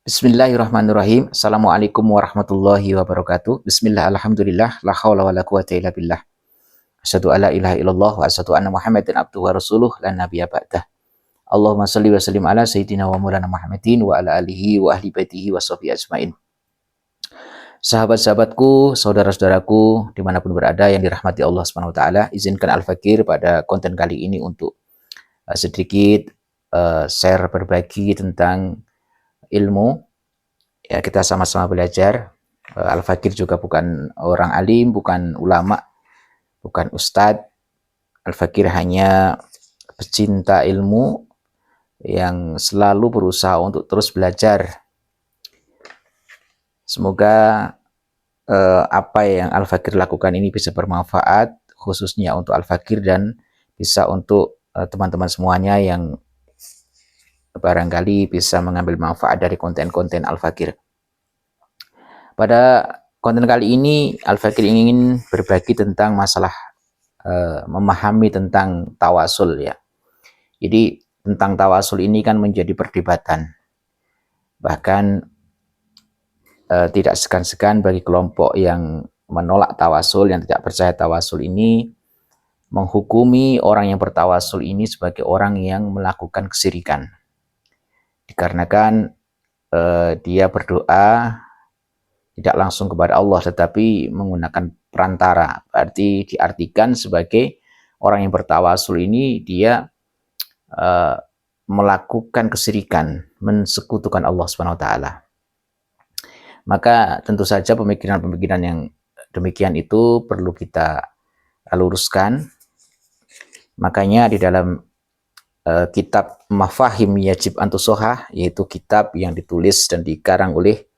Bismillahirrahmanirrahim. Assalamualaikum warahmatullahi wabarakatuh. Bismillah, alhamdulillah, la hawla wa la quwata illa billah. Asyhadu alla ilaha illallah wa asyhadu anna Muhammadan abduhu wa rasuluh la nabiyya ba'dah. Allahumma shalli wa sallim ala sayyidina wa maulana Muhammadin wa ala alihi wa ahli baitihi wa sahbihi ajmain. Sahabat-sahabatku, saudara-saudaraku, dimanapun berada yang dirahmati Allah Subhanahu wa taala, izinkan Al-Fakir pada konten kali ini untuk sedikit share berbagi tentang ilmu. Ya, kita sama-sama belajar. Al-Fakir juga bukan orang alim, bukan ulama, bukan ustadz. Al-Fakir hanya pecinta ilmu yang selalu berusaha untuk terus belajar. Semoga apa yang Al-Fakir lakukan ini bisa bermanfaat, khususnya untuk Al-Fakir dan bisa untuk teman-teman semuanya yang barangkali bisa mengambil manfaat dari konten-konten Al-Fakir. Pada konten kali ini Al-Fakir ingin berbagi tentang masalah memahami tentang tawasul ya. Jadi tentang tawasul ini kan menjadi perdebatan. Bahkan tidak segan-segan bagi kelompok yang menolak tawasul, yang tidak percaya tawasul ini, menghukumi orang yang bertawasul ini sebagai orang yang melakukan kesyirikan. Dikarenakan dia berdoa tidak langsung kepada Allah tetapi menggunakan perantara. Berarti diartikan sebagai orang yang bertawasul ini dia melakukan kesyirikan, mensekutukan Allah Subhanahu wa taala. Maka tentu saja pemikiran-pemikiran yang demikian itu perlu kita luruskan. Makanya di dalam kitab Mafahim Yajib Antusohah, yaitu kitab yang ditulis dan dikarang oleh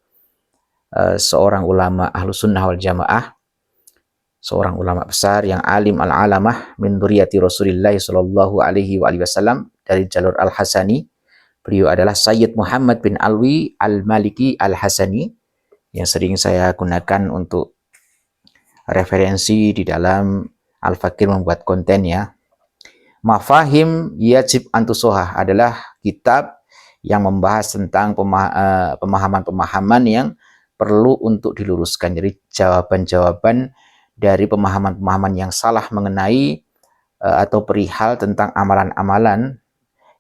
seorang ulama Ahlus Sunnah wal Jamaah, seorang ulama besar yang alim al-alamah min dzurriyyati Rasulillah sallallahu alaihi wasallam, dari jalur Al-Hasani. Beliau adalah Sayyid Muhammad bin Alwi Al-Maliki Al-Hasani, yang sering saya gunakan untuk referensi di dalam Al-Fakir membuat konten ya. Mafahim Yajib Antusohah adalah kitab yang membahas tentang pemahaman-pemahaman yang perlu untuk diluruskan. Jadi jawaban-jawaban dari pemahaman-pemahaman yang salah mengenai atau perihal tentang amalan-amalan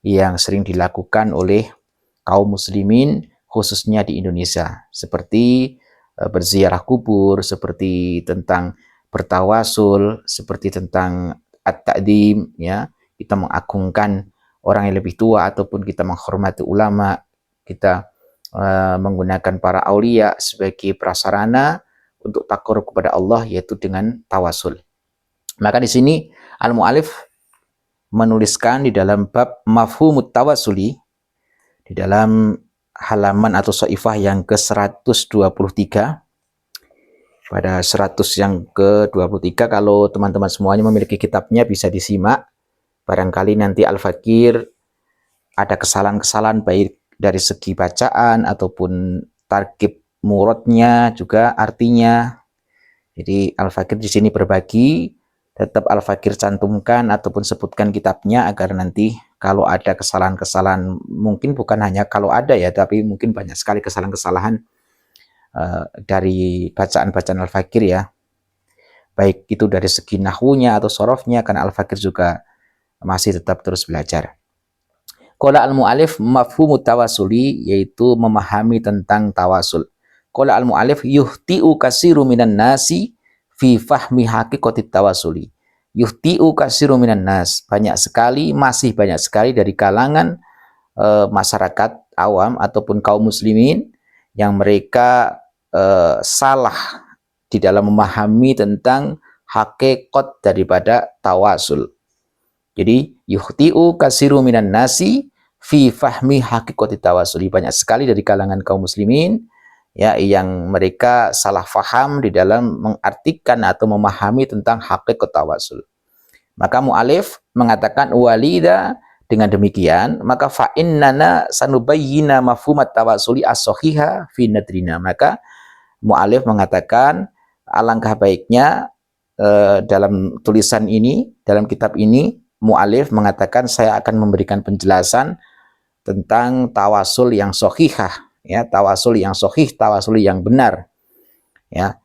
yang sering dilakukan oleh kaum muslimin khususnya di Indonesia, seperti berziarah kubur, seperti tentang bertawasul, seperti tentang at-ta'dim ya, kita mengagungkan orang yang lebih tua ataupun kita menghormati ulama, kita menggunakan para aulia sebagai prasarana untuk takarrub kepada Allah, yaitu dengan tawasul. Maka di sini al-mu'alif menuliskan di dalam bab mafhumut tawasuli, di dalam halaman atau soifah yang ke-123, pada 100 yang ke-23, kalau teman-teman semuanya memiliki kitabnya bisa disimak. Barangkali nanti Al-Fakir ada kesalahan-kesalahan baik dari segi bacaan ataupun tarkib muradnya juga artinya. Jadi Al-Fakir di sini berbagi, tetap Al-Fakir cantumkan ataupun sebutkan kitabnya agar nanti kalau ada kesalahan-kesalahan, mungkin bukan hanya kalau ada ya, tapi mungkin banyak sekali kesalahan-kesalahan dari bacaan-bacaan Al-Fakir ya, baik itu dari segi nahwunya atau sorofnya, karena Al-Fakir juga masih tetap terus belajar. Qala al-mu'alif mafhumut tawasuli, yaitu memahami tentang tawasul. Qala al-mu'alif yuhti'u kasiru minan nasi fi fahmi haqiqatit tawasuli. Yuhti'u kasiru minan nas, masih banyak sekali dari kalangan masyarakat awam ataupun kaum muslimin yang mereka salah di dalam memahami tentang hakikat daripada tawasul. Jadi yuhti'u kasiru minan nasi fi fahmi haqiqati tawasuli, banyak sekali dari kalangan kaum muslimin ya yang mereka salah faham di dalam mengartikan atau memahami tentang hakikat tawasul. Maka mu'alif mengatakan walida, dengan demikian maka fa innana sanubayyina mafhumat tawasuli as-sahiha fi nadrina. Maka mu'alif mengatakan alangkah baiknya dalam tulisan ini, dalam kitab ini, mu'alif mengatakan saya akan memberikan penjelasan tentang tawasul yang sahihah, ya, tawasul yang sahih, tawasul yang benar, ya.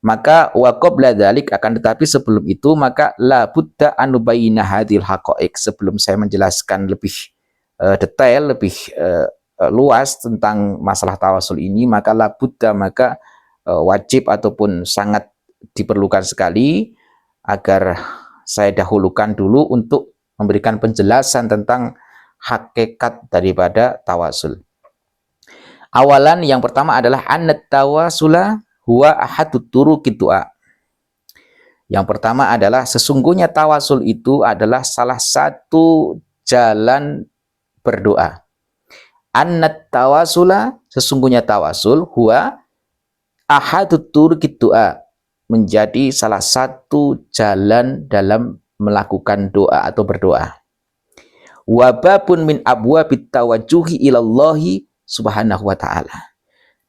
Maka wa qabla dzalik, akan tetapi sebelum itu maka la budda an nubayyina hadhil haqa'iq. Sebelum saya menjelaskan lebih detail, lebih luas tentang masalah tawasul ini, maka la budda, maka wajib ataupun sangat diperlukan sekali agar saya dahulukan dulu untuk memberikan penjelasan tentang hakikat daripada tawasul. Awalan, yang pertama adalah annat tawasula huwa ahadut turuqid du'a. Yang pertama adalah sesungguhnya tawasul itu adalah salah satu jalan berdoa. Annat tawasula, sesungguhnya tawasul, huwa ahadut turuqid du'a, menjadi salah satu jalan dalam melakukan doa atau berdoa. Wa babun min abwabit tawajjuhi ilallahi subhanahu wa ta'ala.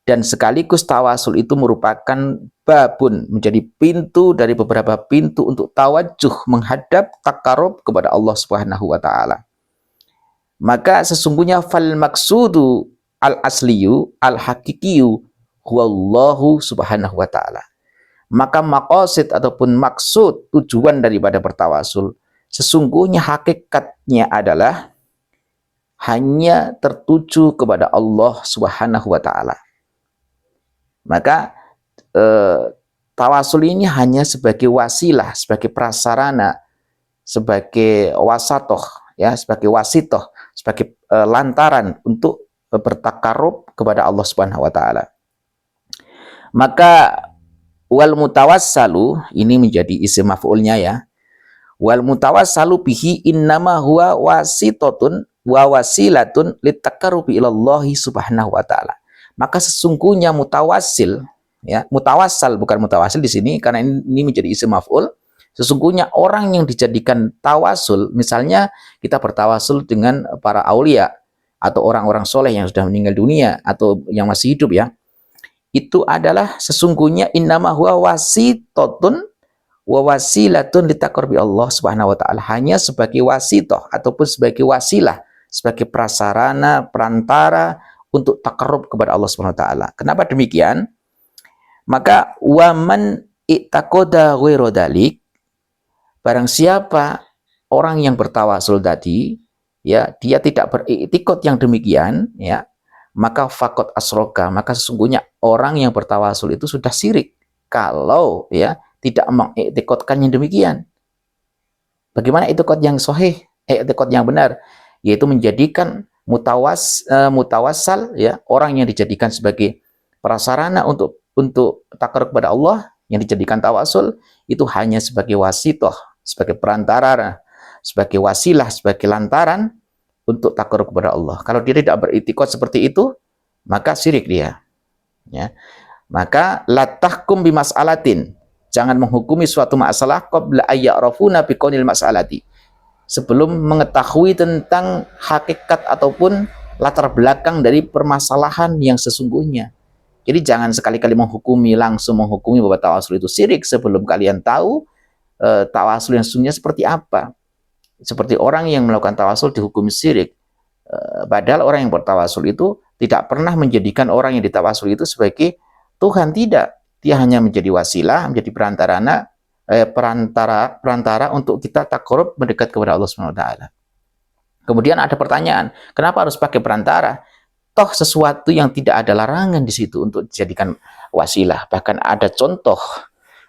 Dan sekaligus tawasul itu merupakan babun, menjadi pintu dari beberapa pintu untuk tawajuh, menghadap takarub kepada Allah Subhanahu wa ta'ala. Maka sesungguhnya fal maksudu al asliyu al hakikiyu huwallahu Subhanahu wa ta'ala. Maka maqasid ataupun maksud, tujuan daripada bertawasul, sesungguhnya hakikatnya adalah hanya tertuju kepada Allah Subhanahu wa ta'ala. Maka tawasul ini hanya sebagai wasilah, sebagai prasarana, sebagai wasatoh, ya, sebagai wasitoh, sebagai lantaran untuk bertakarub kepada Allah Subhanahu wa ta'ala. Maka wal mutawassalu, ini menjadi isim maf'ulnya, ya. Wal mutawassalu bihi innama huwa wasitotun wa wasilatun litaqarrubi ilallahi Subhanahu wa ta'ala. Maka sesungguhnya mutawassil, ya, mutawassal bukan mutawasil di sini karena ini menjadi isim maf'ul. Sesungguhnya orang yang dijadikan tawasul, misalnya kita bertawasul dengan para aulia atau orang-orang soleh yang sudah meninggal dunia atau yang masih hidup, ya, itu adalah sesungguhnya innama huwa wasitotun wa wasilatun litaqarrubi Allah Subhanahu wa ta'ala, hanya sebagai wasitoh ataupun sebagai wasilah, sebagai prasarana, perantara untuk takarub kepada Allah Subhanahu wa ta'ala. Kenapa demikian? Maka waman i'taqada ghairu dzalik, barang siapa orang yang bertawasul tadi, ya, dia tidak beriktikad yang demikian, ya, maka faqad asroka, maka sesungguhnya orang yang bertawasul itu sudah syirik kalau, ya, tidak mengiktikadkan yang demikian. Bagaimana iktikad yang sahih, iktikad yang benar, yaitu menjadikan mutawassal, ya, orang yang dijadikan sebagai prasarana untuk takarub kepada Allah, yang dijadikan tawasul itu hanya sebagai wasitoh, sebagai perantara, sebagai wasilah, sebagai lantaran untuk takarub kepada Allah. Kalau dia tidak beriktikad seperti itu, maka syirik dia, ya. Maka la tahkum bimas'alatin, jangan menghukumi suatu masalah qabla ayya'rafuna biqaunil mas'alati, sebelum mengetahui tentang hakikat ataupun latar belakang dari permasalahan yang sesungguhnya. Jadi jangan sekali-kali langsung menghukumi bahwa tawasul itu syirik sebelum kalian tahu tawasul yang sesungguhnya seperti apa. Seperti orang yang melakukan tawasul dihukumi syirik. Padahal orang yang bertawasul itu tidak pernah menjadikan orang yang ditawasul itu sebagai Tuhan, tidak. Dia hanya menjadi wasilah, menjadi perantara untuk kita takarub mendekat kepada Allah Subhanahu wa ta'ala. Kemudian ada pertanyaan, kenapa harus pakai perantara? Toh sesuatu yang tidak ada larangan di situ untuk dijadikan wasilah. Bahkan ada contoh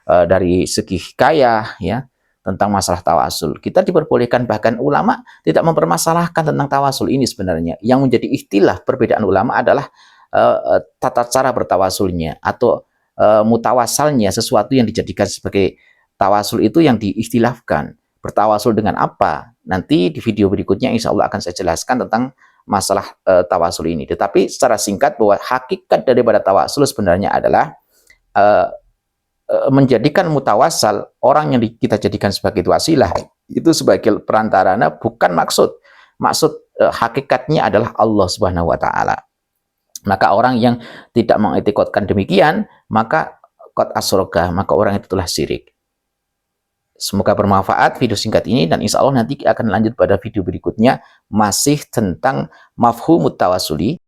dari segi kaya, ya, tentang masalah tawasul. Kita diperbolehkan, bahkan ulama tidak mempermasalahkan tentang tawasul ini sebenarnya. Yang menjadi ikhtilaf perbedaan ulama adalah tata cara bertawasulnya atau mutawassalnya, sesuatu yang dijadikan sebagai tawasul itu yang diikhtilafkan. Bertawasul dengan apa? Nanti di video berikutnya insya Allah akan saya jelaskan tentang masalah tawasul ini. Tetapi secara singkat bahwa hakikat daripada tawasul sebenarnya adalah menjadikan mutawassal, orang yang kita jadikan sebagai wasilah itu sebagai perantarana, bukan maksud hakikatnya adalah Allah Subhanahu wa ta'ala. Maka orang yang tidak mengiktikadkan demikian, maka qad asroka, maka orang itu telah syirik. Semoga bermanfaat video singkat ini, dan insya Allah nanti akan lanjut pada video berikutnya masih tentang mafhumut tawasuli.